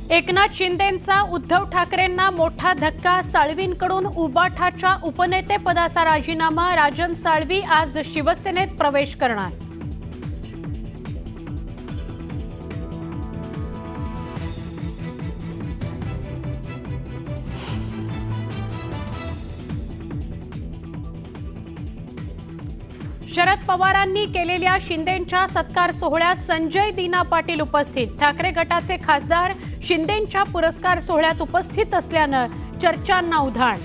एकनाथ शिंदेंचा उद्धव ठाकरेंना मोठा धक्का। साळवींकडून उबाठाच्या उपनेतेपदाचा राजीनामा। राजन साळवी आज शिवसेनेत प्रवेश करणार। शरद पवारांनी केलेल्या शिंदेंच्या सत्कार सोहळ्यात संजय दीना पाटील उपस्थित। ठाकरे गटाचे खासदार शिंदेंच्या पुरस्कार सोहळ्यात उपस्थित असल्यानं चर्चांना उधाण।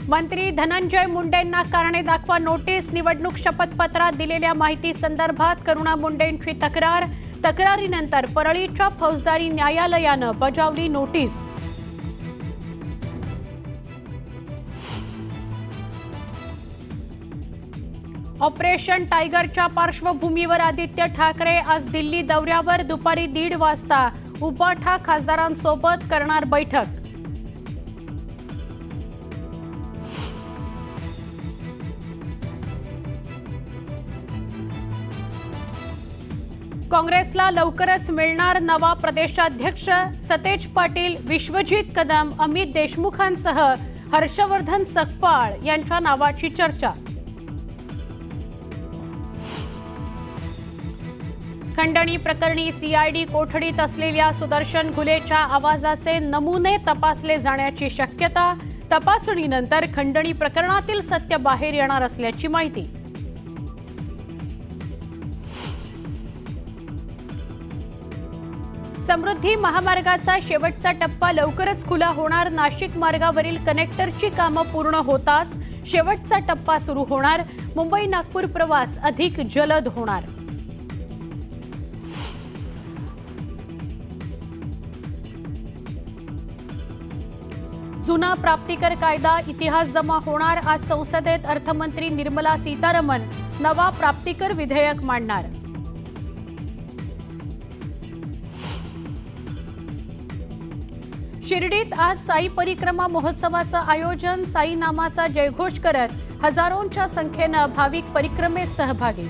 मंत्री धनंजय मुंडेंना कारणे दाखवा नोटीस। निवडणूक शपथपत्रात दिलेल्या माहिती संदर्भात करुणा मुंडेंची तक्रार। तक्रारीनंतर परळीच्या फौजदारी न्यायालयानं बजावली नोटीस। ऑपरेशन टायगरच्या पार्श्वभूमीवर आदित्य ठाकरे आज दिल्ली दौऱ्यावर। दुपारी 1:30 वाजता उबाठा खासदारांसोबत करणार बैठक। काँग्रेसला लवकरच मिळणार नवा प्रदेशाध्यक्ष। सतेज पाटील, विश्वजित कदम, अमित देशमुखांसह हर्षवर्धन सकपाळ यांच्या नावाची चर्चा। खंडणी प्रकरणी सीआयडी कोठडीत असलेल्या सुदर्शन घुलेच्या आवाजाचे नमुने तपासले जाण्याची शक्यता। तपासणीनंतर खंडणी प्रकरणातील सत्य बाहेर येणार असल्याची माहिती। समृद्धी महामार्गाचा शेवटचा टप्पा लवकरच खुला होणार। नाशिक मार्गावरील कनेक्टरची कामं पूर्ण होताच शेवटचा टप्पा सुरू होणार। मुंबई नागपूर प्रवास अधिक जलद होणार। जुना प्राप्तिकर कायदा इतिहास जमा होणार। आज संसदेत अर्थमंत्री निर्मला सीतारामन नवा प्राप्तिकर विधेयक मांडणार। शिर्डीत आज साई परिक्रमा महोत्सवाचं आयोजन। साई नामाचा जयघोष करत हजारोंच्या संख्येनं भाविक परिक्रमेत सहभागी।